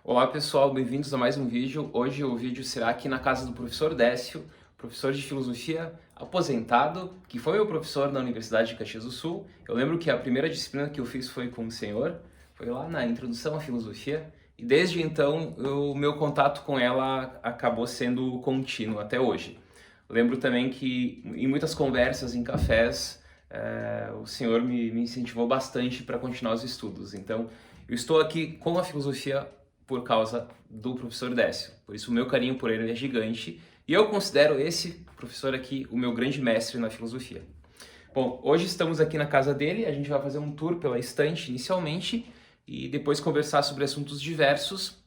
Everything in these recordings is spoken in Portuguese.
Olá pessoal, bem-vindos a mais um vídeo. Hoje o vídeo será aqui na casa do professor Décio, professor de filosofia aposentado, que foi meu professor na Universidade de Caxias do Sul. Eu lembro que a primeira disciplina que eu fiz foi com o senhor, foi lá na Introdução à Filosofia, e desde então o meu contato com ela acabou sendo contínuo até hoje. Lembro também que em muitas conversas, em cafés, o senhor me incentivou bastante para continuar os estudos. Então, eu estou aqui com a filosofia por causa do professor Décio. Por isso o meu carinho por ele é gigante e eu considero esse professor aqui o meu grande mestre na filosofia. Bom, hoje estamos aqui na casa dele, a gente vai fazer um tour pela estante inicialmente e depois conversar sobre assuntos diversos.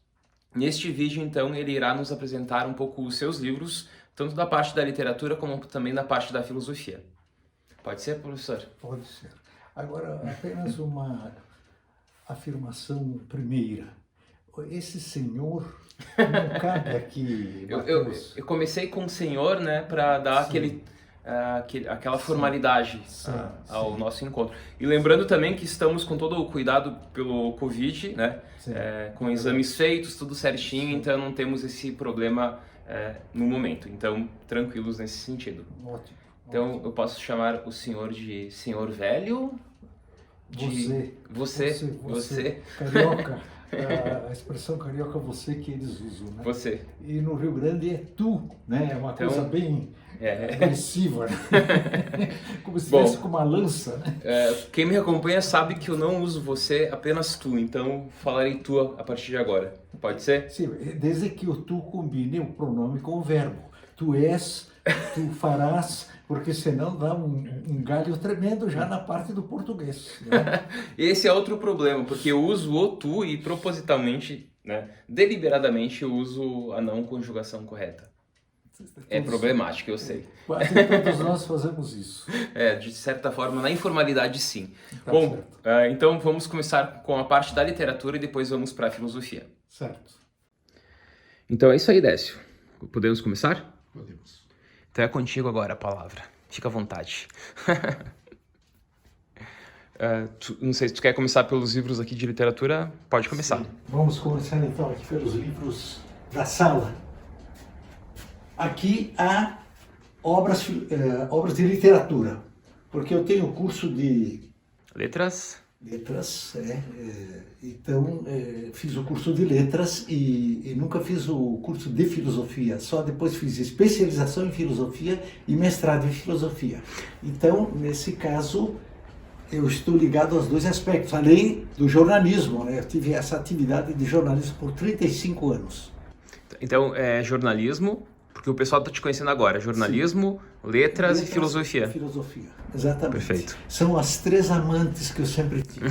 Neste vídeo, então, ele irá nos apresentar um pouco os seus livros, tanto da parte da literatura como também da parte da filosofia. Pode ser, professor? Pode ser. Agora, apenas uma afirmação primeira. Esse senhor não cabe aqui, Matheus. Eu comecei com o senhor, né, para dar aquela formalidade ao nosso encontro. E lembrando também que estamos com todo o cuidado pelo Covid, né, com exames feitos, tudo certinho, então não temos esse problema no momento. Então, tranquilos nesse sentido. Ótimo. Então, eu posso chamar o senhor de senhor velho? Você. Carioca. A expressão carioca você que eles usam, né? Você. E no Rio Grande é tu, né? É uma coisa bem agressiva, né? Como se estivesse com uma lança, né? Quem me acompanha sabe que eu não uso você, apenas tu, então falarei tu a partir de agora. Pode ser? Sim, desde que o tu combine o pronome com o verbo. Tu és, tu farás, porque senão dá um galho tremendo já na parte do português, né? Esse é outro problema, porque eu uso o tu e propositalmente, né, deliberadamente eu uso a não conjugação correta. É problemático, eu sei. Quase todos nós fazemos isso. De certa forma, na informalidade sim. Tá. Bom, então vamos começar com a parte da literatura e depois vamos para a filosofia. Certo. Então é isso aí, Décio. Podemos começar? Podemos. Então é contigo agora a palavra. Fica à vontade. Não sei se tu quer começar pelos livros aqui de literatura, pode começar. Sim. Vamos começar então aqui pelos livros da sala. Aqui há obras de literatura, porque eu tenho curso de letras, então fiz o curso de letras e nunca fiz o curso de filosofia, só depois fiz especialização em filosofia e mestrado em filosofia. Então, nesse caso, eu estou ligado aos dois aspectos, além do jornalismo, né? Eu tive essa atividade de jornalismo por 35 anos. Então, jornalismo, porque o pessoal está te conhecendo agora, jornalismo, letras e filosofia. Filosofia, exatamente. Perfeito. São as três amantes que eu sempre tive.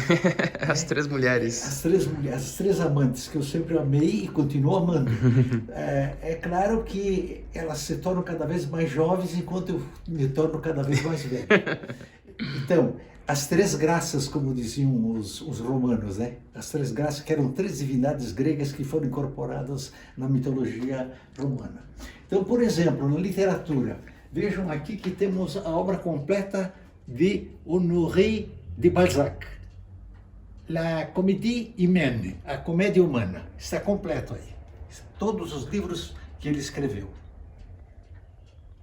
As três mulheres. As três amantes que eu sempre amei e continuo amando. É claro que elas se tornam cada vez mais jovens enquanto eu me torno cada vez mais velho. Então, as três graças, como diziam os romanos, né? As três graças, que eram três divindades gregas que foram incorporadas na mitologia romana. Então, por exemplo, na literatura, vejam aqui que temos a obra completa de Honoré de Balzac. La Comédie Humaine, a Comédia Humana. Está completo aí. Todos os livros que ele escreveu.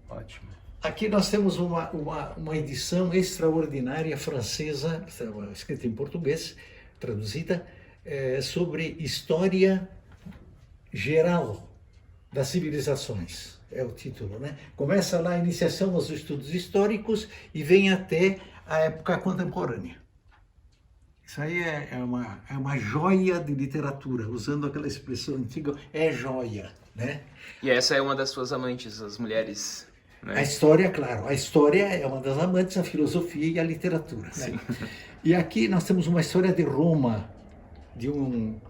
Ótimo. Aqui nós temos uma edição extraordinária francesa, escrita em português, traduzida, sobre história geral das civilizações, é o título, né? Começa lá a iniciação aos estudos históricos e vem até a época contemporânea. Isso aí é uma joia de literatura, usando aquela expressão antiga, é joia, né? E essa é uma das suas amantes, as mulheres, né? A história, claro, a história é uma das amantes, a filosofia e a literatura, né? E aqui nós temos uma história de Roma, de um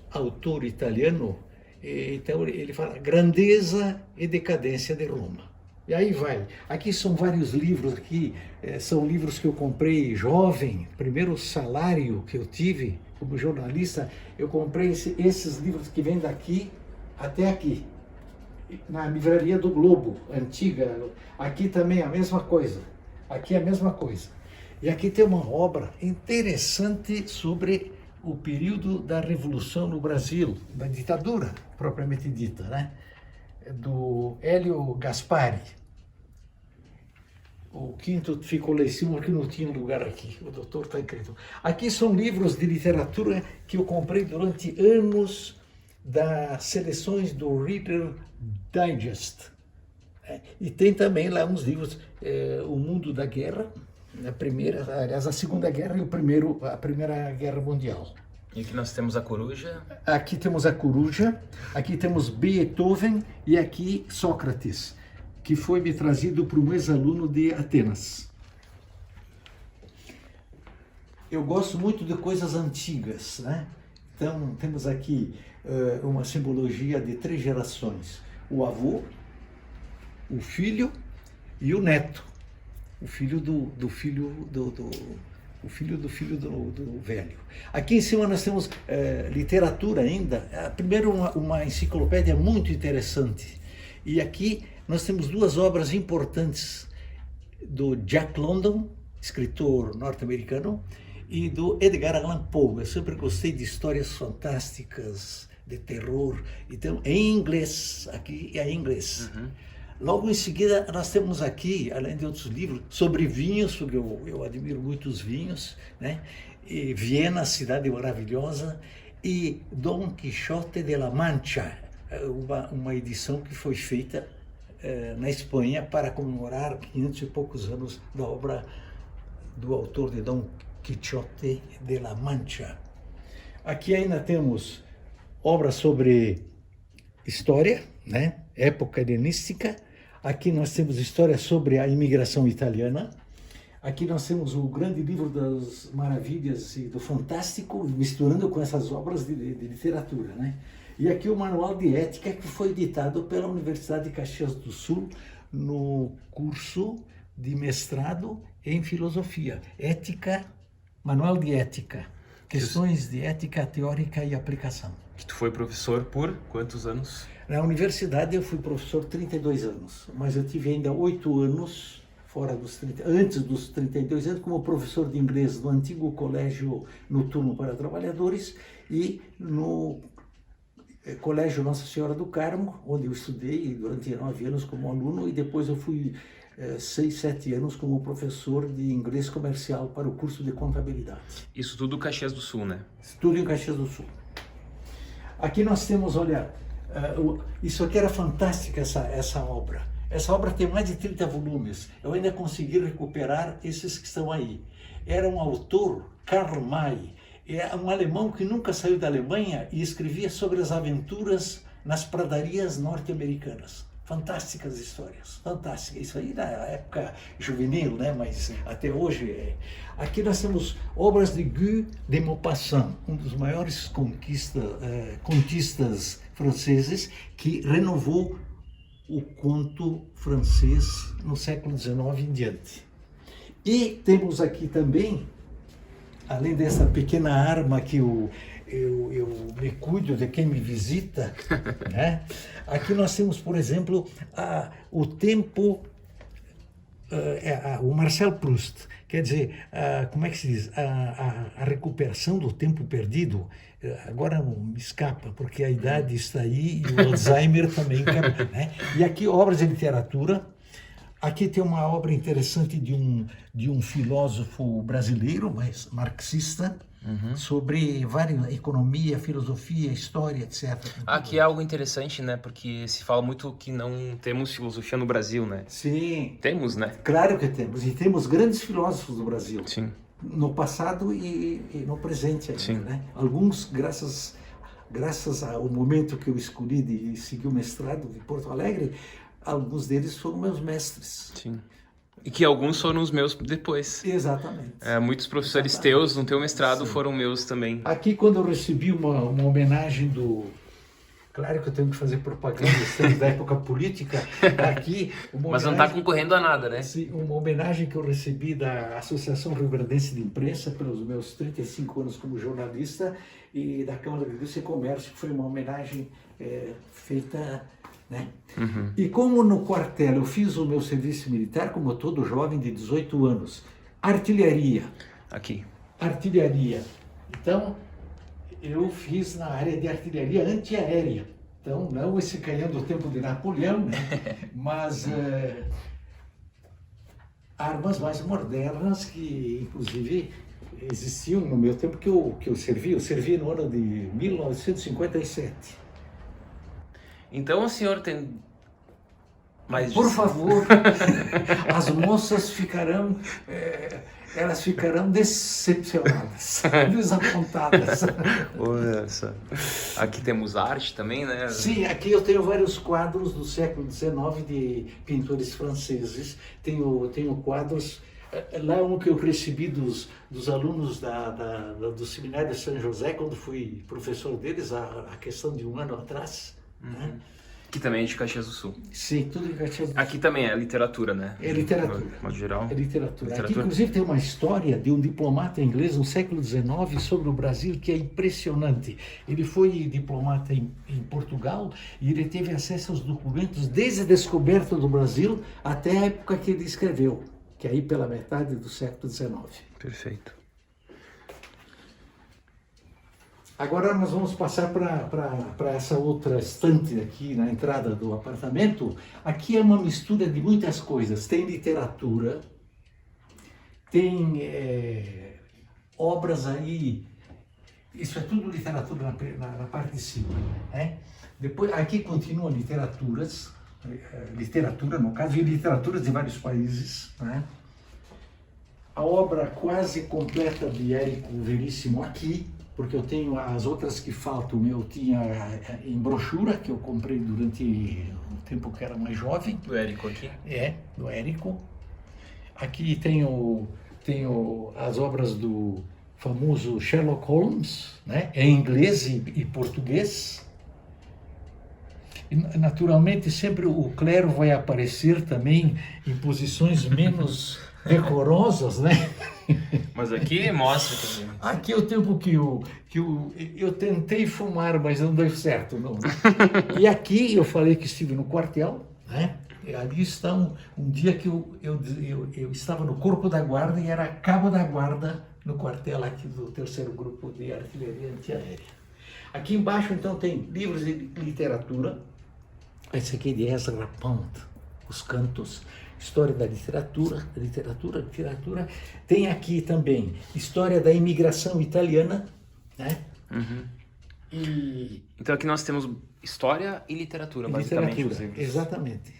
autor italiano. Então ele fala grandeza e decadência de Roma. E aí vai. Aqui são vários livros, aqui são livros que eu comprei jovem, primeiro salário que eu tive como jornalista, eu comprei esses livros que vêm daqui até aqui, na livraria do Globo, antiga. Aqui também a mesma coisa, aqui a mesma coisa. E aqui tem uma obra interessante sobre o período da Revolução no Brasil, da ditadura propriamente dita, né? Do Hélio Gaspari. O quinto ficou lá em cima, que não tinha lugar aqui. O doutor está incrível. Aqui são livros de literatura que eu comprei durante anos das seleções do Reader Digest. E tem também lá uns livros, O Mundo da Guerra, a Segunda Guerra e a Primeira Guerra Mundial. E aqui nós temos a coruja. Aqui temos a coruja, aqui temos Beethoven e aqui Sócrates, que foi me trazido por um ex-aluno de Atenas. Eu gosto muito de coisas antigas, né? Então, temos aqui uma simbologia de 3 gerações. O avô, o filho e o neto. O filho do filho do velho. Aqui em cima nós temos literatura ainda. Primeiro uma enciclopédia muito interessante. E aqui nós temos 2 obras importantes do Jack London, escritor norte-americano, e do Edgar Allan Poe. Eu sempre gostei de histórias fantásticas, de terror. Então, em inglês, aqui é em inglês. Uhum. Logo em seguida, nós temos aqui, além de outros livros, sobre vinhos, porque eu admiro muito os vinhos, né? E Viena, cidade maravilhosa, e Don Quixote de la Mancha, uma edição que foi feita na Espanha para comemorar 500 e poucos anos da obra do autor de Don Quixote de la Mancha. Aqui ainda temos obras sobre história, né? Época helenística. Aqui nós temos história sobre a imigração italiana. Aqui nós temos o grande livro das maravilhas e do fantástico, misturando com essas obras de literatura, né? E aqui o Manual de Ética, que foi editado pela Universidade de Caxias do Sul no curso de mestrado em filosofia. Ética, Manual de Ética, questões de ética teórica e aplicação. Que tu foi professor por quantos anos? Na universidade eu fui professor 32 anos, mas eu tive ainda 8 anos antes dos 32 anos, como professor de inglês no antigo colégio noturno para trabalhadores e no Colégio Nossa Senhora do Carmo, onde eu estudei durante 9 anos como aluno, e depois eu fui 6, 7 anos como professor de inglês comercial para o curso de contabilidade. Isso tudo em Caxias do Sul, né? Tudo em Caxias do Sul. Aqui nós temos, olha, isso aqui era fantástica, essa obra. Essa obra tem mais de 30 volumes. Eu ainda consegui recuperar esses que estão aí. Era um autor, Karl May, é um alemão que nunca saiu da Alemanha e escrevia sobre as aventuras nas pradarias norte-americanas. Fantásticas histórias, fantásticas. Isso aí na época juvenil, né? Mas até hoje é. Aqui nós temos obras de Guy de Maupassant, um dos maiores contistas franceses, que renovou o conto francês no século XIX em diante. E temos aqui também, além dessa pequena arma que eu me cuido de quem me visita, né? Aqui nós temos, por exemplo, o tempo, o Marcel Proust, quer dizer, como é que se diz? A recuperação do tempo perdido. Agora não me escapa, porque a idade está aí e o Alzheimer também, né? E aqui obras de literatura. Aqui tem uma obra interessante de um filósofo brasileiro, mas marxista, sobre economia, filosofia, história, etc. Aqui é algo interessante, né? Porque se fala muito que não temos filosofia no Brasil, né? Sim. Temos, né? Claro que temos. E temos grandes filósofos no Brasil. Sim. No passado e no presente ainda, Sim. né? Alguns, graças ao momento que eu escolhi de seguir o mestrado de Porto Alegre, alguns deles foram meus mestres. Sim. E que alguns foram os meus depois. Exatamente. Muitos professores teus no teu mestrado foram meus também. Aqui, quando eu recebi uma homenagem do... Claro que eu tenho que fazer propaganda, estamos da época política. Aqui, mas não está concorrendo a nada, né? Sim, uma homenagem que eu recebi da Associação Rio Grandense de Imprensa pelos meus 35 anos como jornalista e da Câmara de Indústria e Comércio, que foi uma homenagem feita... Né? E como no quartel eu fiz o meu serviço militar, como todo jovem de 18 anos, artilharia. Aqui. Artilharia. Então, eu fiz na área de artilharia antiaérea. Então, não esse canhão do tempo de Napoleão, né? Mas armas mais modernas que, inclusive, existiam no meu tempo que eu servi. Eu servi no ano de 1957. Então o senhor tem mais de... Por favor, as moças ficarão... elas ficarão decepcionadas, desapontadas. Olha só. Aqui temos arte também, né? Sim, aqui eu tenho vários quadros do século XIX de pintores franceses. Tenho quadros, lá um que eu recebi dos alunos do Seminário de São José, quando fui professor deles, a questão de um ano atrás. Né? Que também é de Caxias do Sul. Sim, tudo em Caxias do Sul. Aqui também é literatura, né? É literatura. De modo geral. É literatura. Aqui, inclusive, tem uma história de um diplomata inglês no século XIX sobre o Brasil que é impressionante. Ele foi diplomata em Portugal e ele teve acesso aos documentos desde a descoberta do Brasil até a época que ele escreveu, que é aí pela metade do século XIX. Perfeito. Agora nós vamos passar para essa outra estante aqui na entrada do apartamento. Aqui é uma mistura de muitas coisas. Tem literatura, tem obras aí, isso é tudo literatura na parte de cima. Né? Depois, aqui continuam literaturas, literatura no caso, e literaturas de vários países. Né? A obra quase completa de Érico Veríssimo aqui, porque eu tenho as outras que faltam, eu tinha em brochura, que eu comprei durante o tempo que era mais jovem. Do Érico aqui? Do Érico. Aqui tenho as obras do famoso Sherlock Holmes, né? Em inglês e português. E, naturalmente, sempre o clero vai aparecer também em posições menos decorosas, né? Mas aqui mostra também. Aqui é o tempo que eu tentei fumar, mas não deu certo, não. E aqui eu falei que estive no quartel, né? E ali está um dia que eu estava no corpo da guarda e era cabo da guarda no quartel aqui do 3º Grupo de Artilharia Antiaérea. Aqui embaixo, então, tem livros de literatura. Esse aqui é de Ezra Pound, Os Cantos. História da literatura. Tem aqui também História da Imigração Italiana, né? Então aqui nós temos história e literatura, basicamente. Exatamente.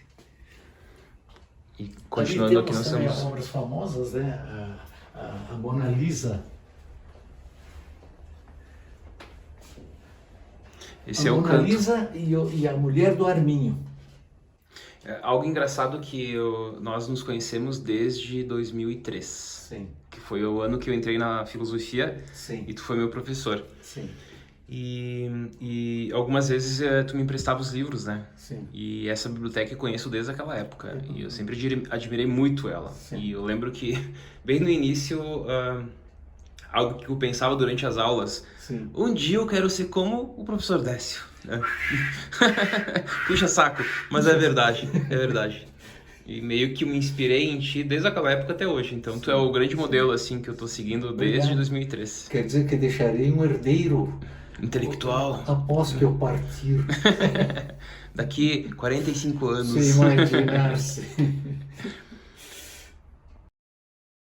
E continuando aqui nós temos obras famosas, né? A Mona Lisa. Esse a é o Mona canto. Lisa e a Mulher do Arminho. Algo engraçado que nós nos conhecemos desde 2003. Sim. Que foi o ano que eu entrei na filosofia. Sim. E tu foi meu professor. Sim. E algumas vezes tu me emprestava os livros, né? Sim. E essa biblioteca eu conheço desde aquela época. E eu sempre admirei muito ela. Sim. E eu lembro que, bem no início, algo que eu pensava durante as aulas, Sim. Um dia eu quero ser como o professor Décio. Puxa saco, mas é verdade, é verdade. E meio que me inspirei em ti desde aquela época até hoje. Então tu é o grande modelo assim que eu tô seguindo desde 2003. Quer dizer que deixarei um herdeiro intelectual após que eu partir. Daqui 45 anos. Se imaginar-se.